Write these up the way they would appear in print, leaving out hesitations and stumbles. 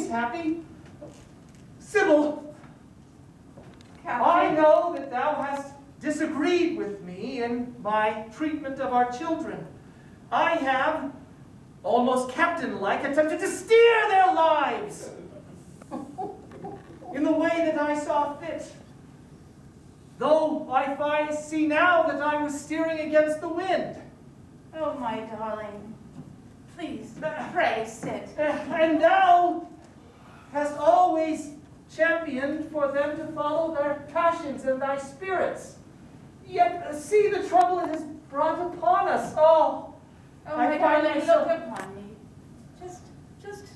happy. Sybil, Captain. I know that thou hast disagreed with me in my treatment of our children. I have, almost captain-like, attempted to steer their lives in the way that I saw fit. Though I see now that I was steering against the wind. Oh, my darling. Please, pray sit. And thou hast always championed for them to follow their passions and thy spirits. Yet see the trouble it has brought upon us. Oh, my darling, look upon me. Just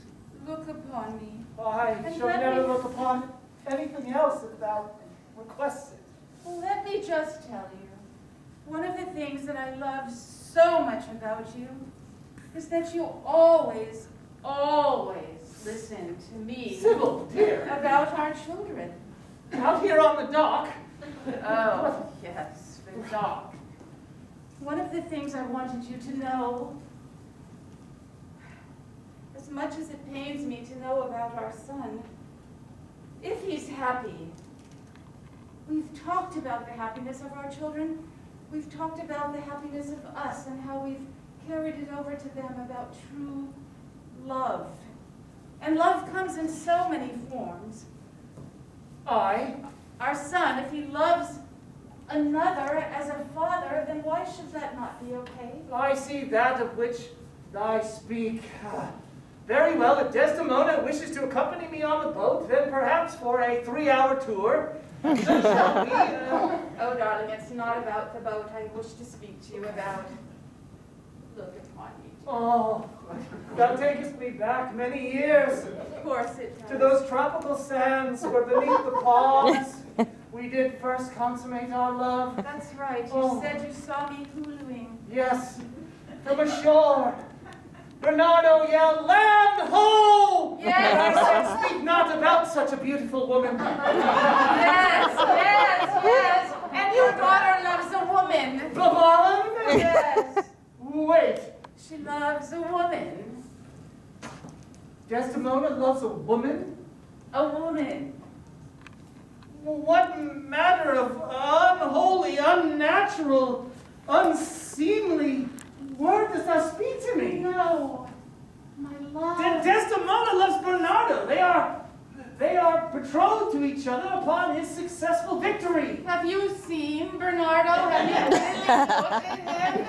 look upon me. I shall never look upon anything else if thou request it. Well, let me just tell you, one of the things that I love so much about you is that you always listen to me. Sybil, dear. About our children. Out here on the dock. Oh, yes, the dock. One of the things I wanted you to know, as much as it pains me to know about our son, if he's happy. We've talked about the happiness of our children. We've talked about the happiness of us and how we've carried it over to them about true love. And love comes in so many forms. Our son, if he loves another as a father, then why should that not be okay? I see that of which I speak. Very well, if Desdemona wishes to accompany me on the boat, then perhaps for a 3-hour tour. So shall we, Oh, darling, it's not about the boat I wish to speak to you about. Look upon me. Oh, thou takest me back many years. Of course it does. To those tropical sands where beneath the palms we did first consummate our love. That's right. You Oh. said you saw me huluing. Yes, from ashore. Bernardo yelled, "Land ho!" Yes. And I said, "Speak not about such a beautiful woman." Yes. And your daughter loves a woman. The woman? Yes. Wait, She loves a woman. Desdemona loves a woman? A woman. What manner of unholy, unnatural, unseemly word does thou speak to me? No. My love. Desdemona loves Bernardo. They are betrothed to each other upon his successful victory. Have you seen Bernardo? Have you really looked at him?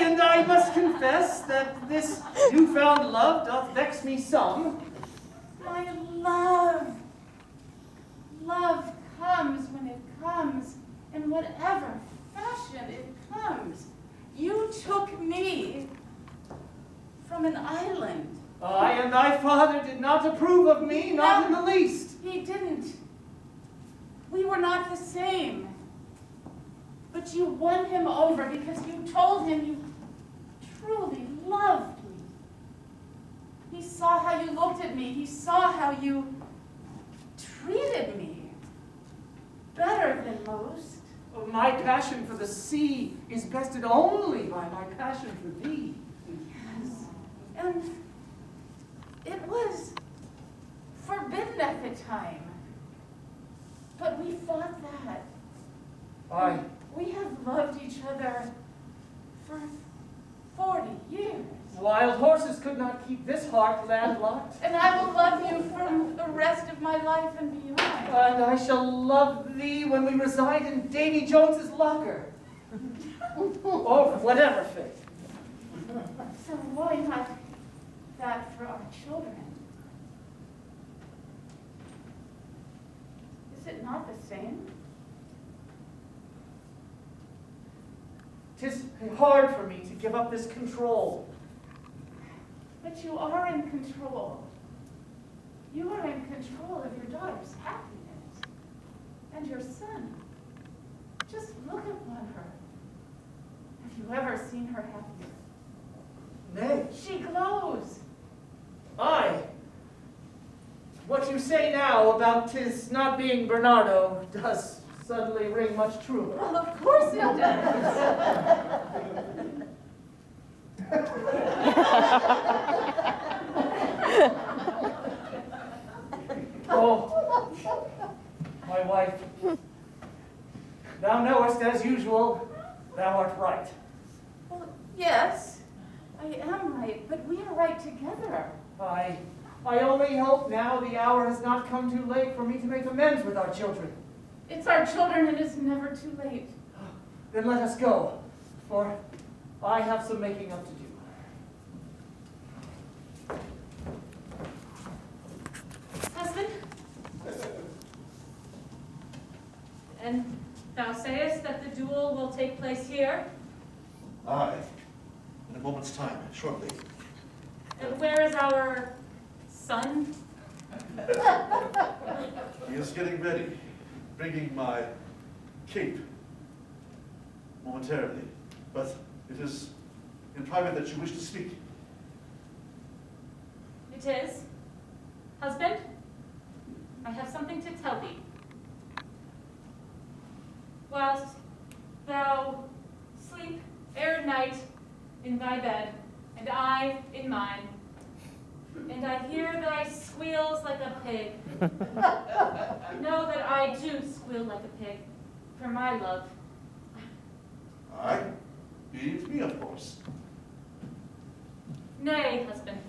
And I must confess that this newfound love doth vex me some. My love. Love comes when it comes, in whatever fashion it comes. You took me from an island. And thy father did not approve of me, not in the least. He didn't. We were not the same. But you won him over because you told him you truly loved me. He saw how you looked at me. He saw how you treated me better than most. My passion for the sea is bested only by my passion for thee. Yes. And it was forbidden at the time. But we fought that. Aye. We have loved each other for 40 years. Wild horses could not keep this heart landlocked. And I will love you for the rest of my life and beyond. And I shall love thee when we reside in Davy Jones's locker. Or whatever fate. So why not that for our children? Is it not the same? 'Tis hard for me to give up this control. But you are in control. You are in control of your daughter's happiness. And your son. Just look upon her. Have you ever seen her happy? Nay. She glows. Aye. What you say now about 'tis not being Bernardo does suddenly ring much truer. Well, of course it does. but we are right together. I only hope now the hour has not come too late for me to make amends with our children. It's our children, and it's never too late. Then let us go, for I have some making up to do. Husband? And thou sayest that the duel will take place here? Aye, in a moment's time, shortly. And where is our son? He is getting ready, bringing my cape momentarily. But it is in private that you wish to speak. It is. Husband, I have something to tell thee. Whilst thou sleep ere night in thy bed, and I in mine, and I hear thy squeals like a pig. Know that I do squeal like a pig, for my love. Aye, believe me, of course. Nay, husband.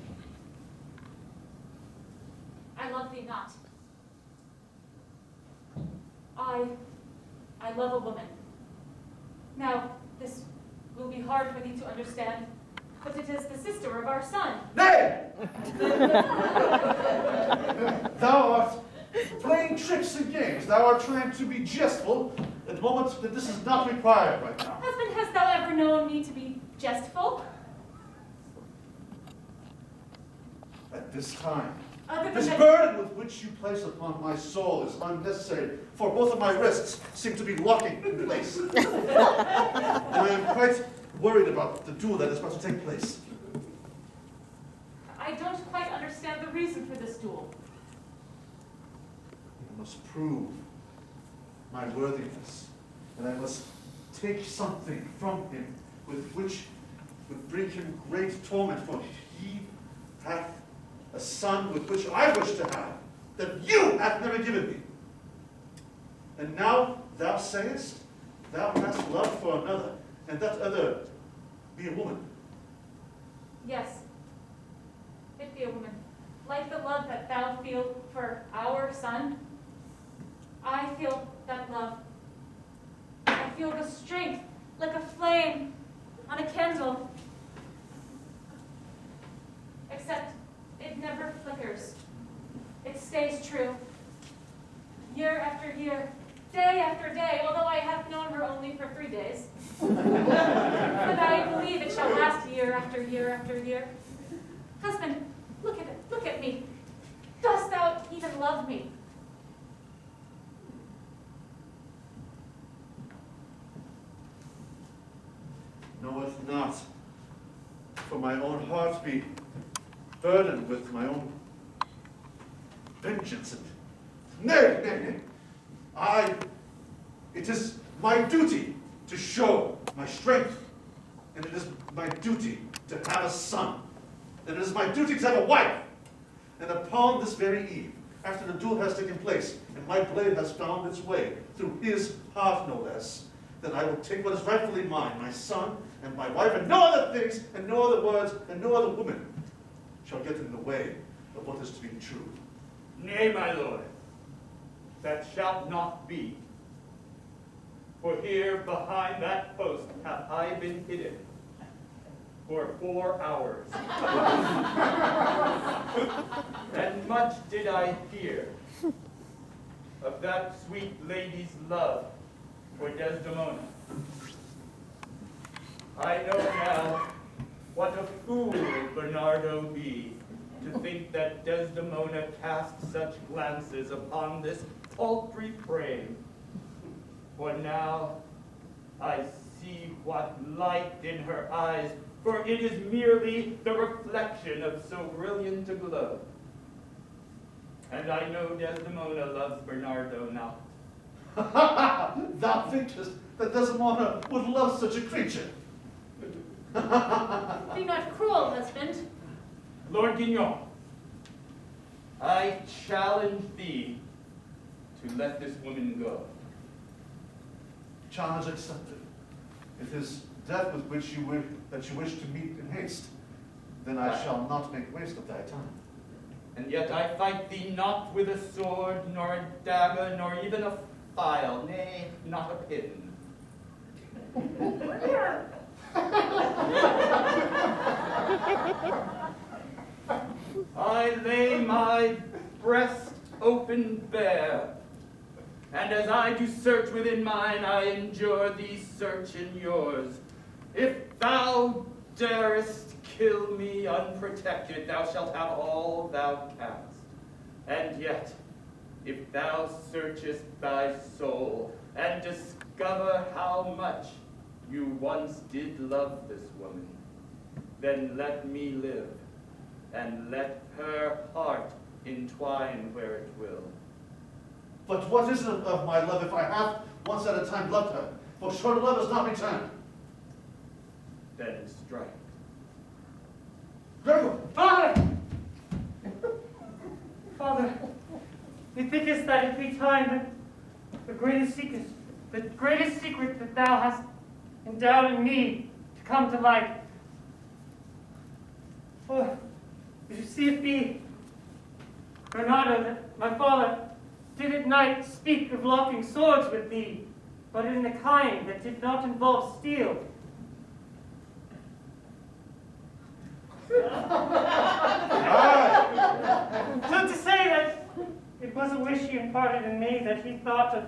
I love thee not. I love a woman. Now, this will be hard for thee to understand, but it is the sister of our son. Nay! Thou art playing tricks and games. Thou art trying to be jestful at the moment that this is not required right now. Husband, hast thou ever known me to be jestful? At this time, Other this than burden with which you place upon my soul is unnecessary, for both of my wrists seem to be locking in place. And I am quite worried about the duel that is about to take place. I don't quite understand the reason for this duel. I must prove my worthiness, and I must take something from him with which would bring him great torment, for he hath a son with which I wish to have, that you hath never given me. And now thou sayest thou hast love for another, and that other be a woman. Yes, it be a woman. Like the love that thou feel for our son, I feel that love. I feel the strength like a flame on a candle. Except it never flickers. It stays true. Year after year, day after day, although I have known her only for 3 days. But I believe it shall last year after year after year. Husband, look at it, look at me. Dost thou even love me? Knoweth not, for my own heart be burdened with my own vengeance. And nay. It is my duty to show my strength, and it is my duty to have a son, and it is my duty to have a wife. And upon this very eve, after the duel has taken place, and my blade has found its way through his heart no less, then I will take what is rightfully mine, my son and my wife, and no other things, and no other words, and no other woman shall get in the way of what is to be true. Nay, my lord, that shall not be. For here behind that post have I been hidden for 4 hours. And much did I fear of that sweet lady's love for Desdemona. I know now what a fool Bernardo be to think that Desdemona cast such glances upon this paltry prey. For now I see what light in her eyes, for it is merely the reflection of so brilliant a glow. And I know Desdemona loves Bernardo not. Thou thinkest that Desdemona would love such a creature? Be not cruel, husband. Lord Guignon, I challenge thee to let this woman go. then I shall not make waste of thy time. And yet I fight thee not with a sword, nor a dagger, nor even a file, nay, not a pin. I lay my breast open bare, and as I do search within mine, I endure thee search in yours. If thou darest kill me unprotected, thou shalt have all thou canst. And yet, if thou searchest thy soul, and discover how much you once did love this woman, then let me live, and let her heart entwine where it will. But what is it of my love if I have once at a time loved her? For short love is not returned. Then strike. Gregor! Father! Father, methinkest that it be time the greatest secret that thou hast endowed in me to come to light. For you see it be, Bernardo, that my father did at night speak of locking swords with thee, but in the kind that did not involve steel. So to say that it was a wish he imparted in me that he thought of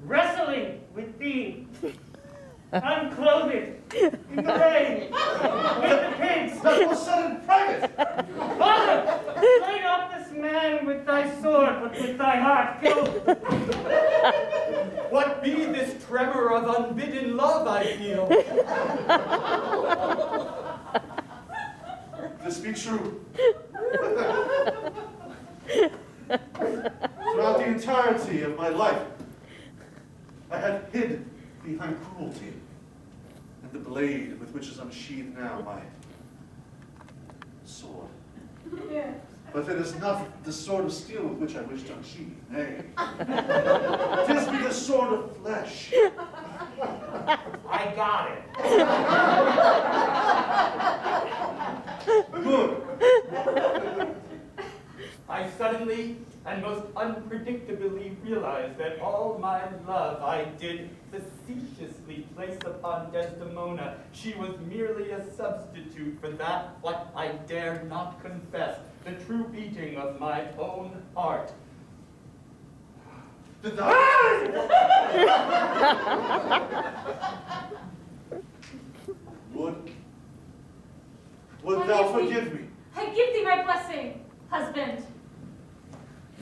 wrestling with thee, unclothed, in the rain, with the pigs. That was said in private! Father, slay not this man with thy sword, but with thy heart kill. What be this tremor of unbidden love I feel? This be true. Throughout the entirety of my life, I had hid behind cruelty, and the blade with which is unsheathed now my sword. But it is not the sword of steel with which I wish to unsheathe, nay. 'Tis be the sword of flesh. I got it. Good. I suddenly and most unpredictably realized that all my love I did facetiously place upon Desdemona. She was merely a substitute for that what I dared not confess, the true beating of my own heart. Did thou? Would thou forgive me? I give thee my blessing, husband.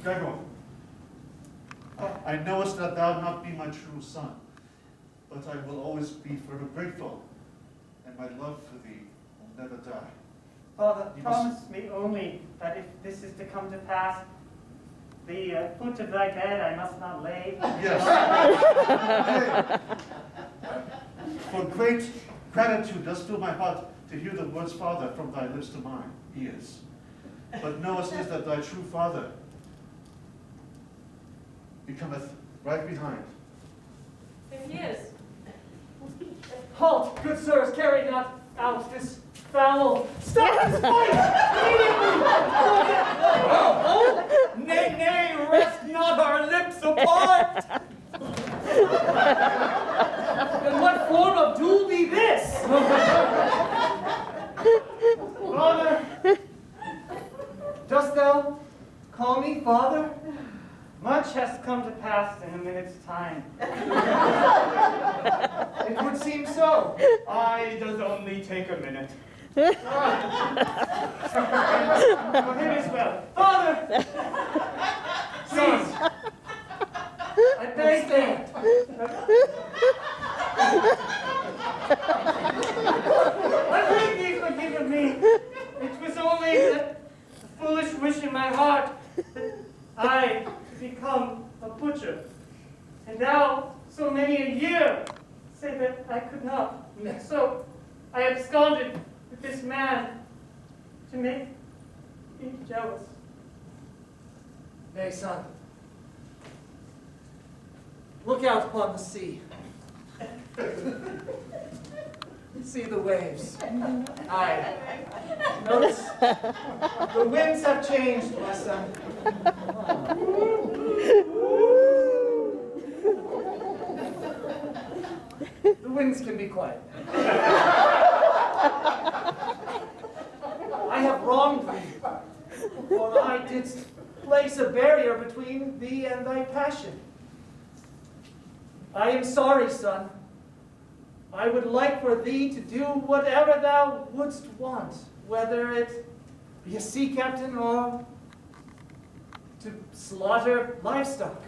Gregor, I knowest that thou not be my true son, but I will always be forever grateful, and my love for thee will never die. Father, You promise me only that if this is to come to pass, the foot of thy bed I must not lay. Yes. For great gratitude does fill my heart to hear the words, Father, from thy lips to mine ears. But knowest is that thy true father becometh right behind. There he is. Halt, good sirs, carry not out this foul. Stop this fight! Nay, nay, rest not our lips apart! And what form of duel be this? Father, dost thou call me father? Much has come to pass in a minute's time. It would seem so. I does only take a minute. For him as well. Father! Please! I beg thee! I beg thee forgive me. It was only the foolish wish in my heart that I become a butcher. And thou, so many a year, say that I could not. So I absconded with this man to make me jealous. Nay, son. Look out upon the sea. See the waves. Aye. Notice the winds have changed, my son. The winds can be quiet. I have wronged thee, for I didst place a barrier between thee and thy passion. I am sorry, son. I would like for thee to do whatever thou wouldst want, whether it be a sea captain or to slaughter livestock.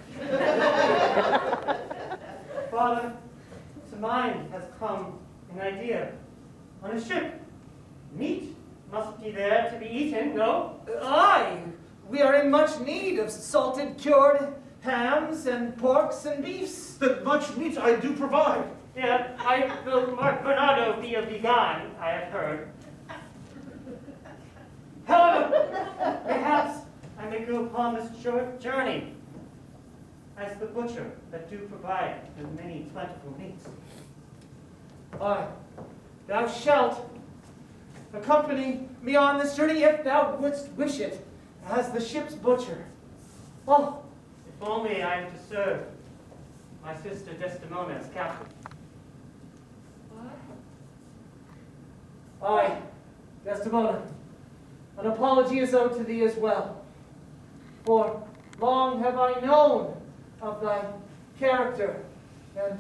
Father, to mine has come an idea. On a ship, meat must be there to be eaten, no? Aye, we are in much need of salted cured hams and porks and beefs. That much meat I do provide. Yeah, I will Bernardo be a vegan, I have heard. However, perhaps I may go upon this short journey as the butcher that do provide the many plentiful meats. Aye, thou shalt accompany me on this journey if thou wouldst wish it, as the ship's butcher. Oh, If only I am to serve my sister Desdemona as captain. aye, Desdemona, an apology is owed to thee as well. For long have I known of thy character and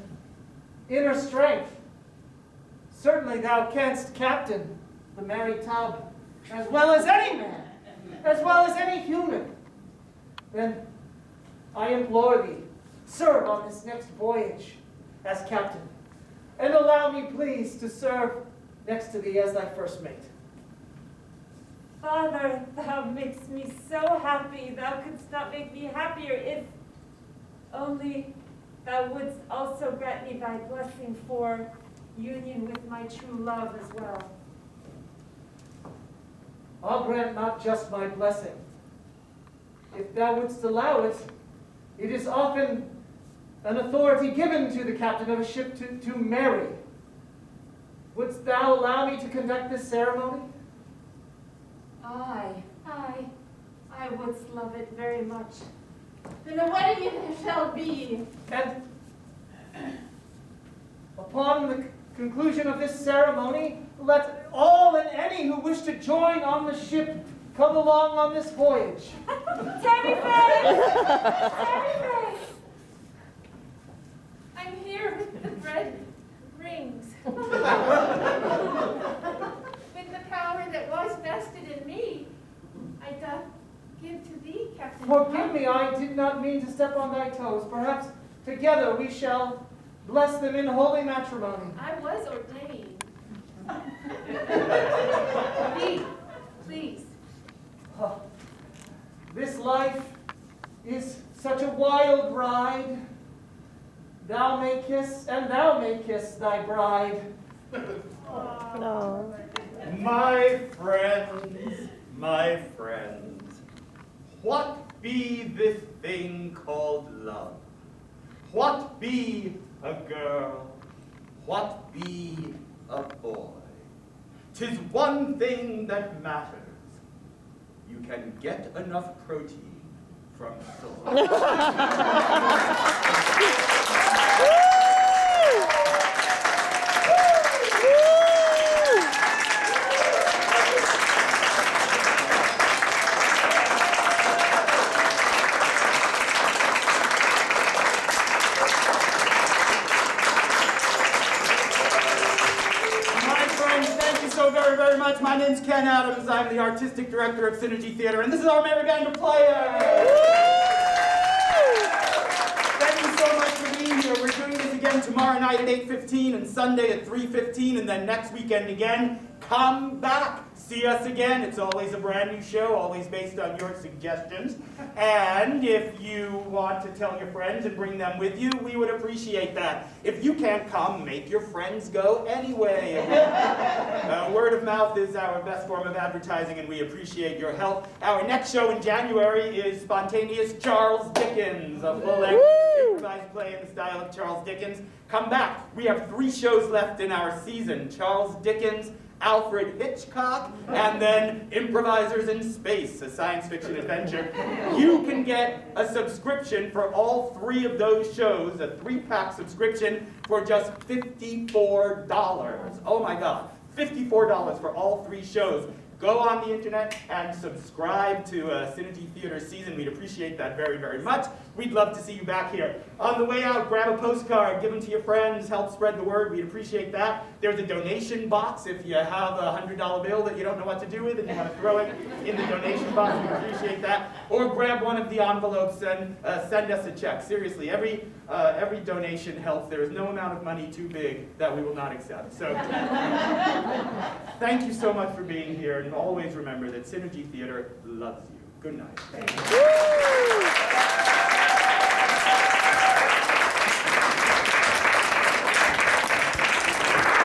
inner strength. Certainly thou canst captain the merry tub as well as any man, as well as any human. Then I implore thee, serve on this next voyage as captain, and allow me please to serve next to thee as thy first mate. Father, thou makest me so happy. Thou couldst not make me happier if only thou wouldst also grant me thy blessing for union with my true love as well. I'll grant not just my blessing. If thou wouldst allow it, it is often an authority given to the captain of a ship to marry. Wouldst thou allow me to conduct this ceremony? I would love it very much. Then a wedding it shall be. And upon the conclusion of this ceremony, let all and any who wish to join on the ship come along on this voyage. Tammy Faye! Tammy Faye! I'm here with the bread rings. With the power that was vested in me, I doth give to thee, Captain. Forgive me, I did not mean to step on thy toes. Perhaps together we shall bless them in holy matrimony. I was ordained. Please. Oh, this life is such a wild ride. Thou may kiss, and thou may kiss thy bride. No. My friends, what be this thing called love? What be a girl? What be a boy? 'Tis one thing that matters. You can get enough protein from soy. Very much. My name's Ken Adams. I'm the artistic director of Synergy Theater, and this is our merry band of players. Thank you so much for being here. We're doing this again tomorrow night at 8:15 and Sunday at 3:15, and then next weekend again. Come back. See us again. It's always a brand new show, always based on your suggestions. And if you want to tell your friends and bring them with you, we would appreciate that. If you can't come, make your friends go anyway. Word of mouth is our best form of advertising, and we appreciate your help. Our next show in January is Spontaneous Charles Dickens, a full-length improvised play in the style of Charles Dickens. Come back. We have 3 shows left in our season. Charles Dickens, Alfred Hitchcock, and then Improvisers in Space, a science fiction adventure. You can get a subscription for all 3 of those shows, a 3-pack subscription for just $54. Oh my God, $54 for all 3 shows. Go on the internet and subscribe to Synergy Theater Season. We'd appreciate that very, very much. We'd love to see you back here. On the way out, grab a postcard, give them to your friends, help spread the word. We'd appreciate that. There's a donation box if you have a $100 bill that you don't know what to do with and you want to throw it in the donation box. We'd appreciate that. Or grab one of the envelopes and send us a check. Seriously, every donation helps. There is no amount of money too big that we will not accept. So thank you so much for being here, and always remember that Synergy Theater loves you. Good night.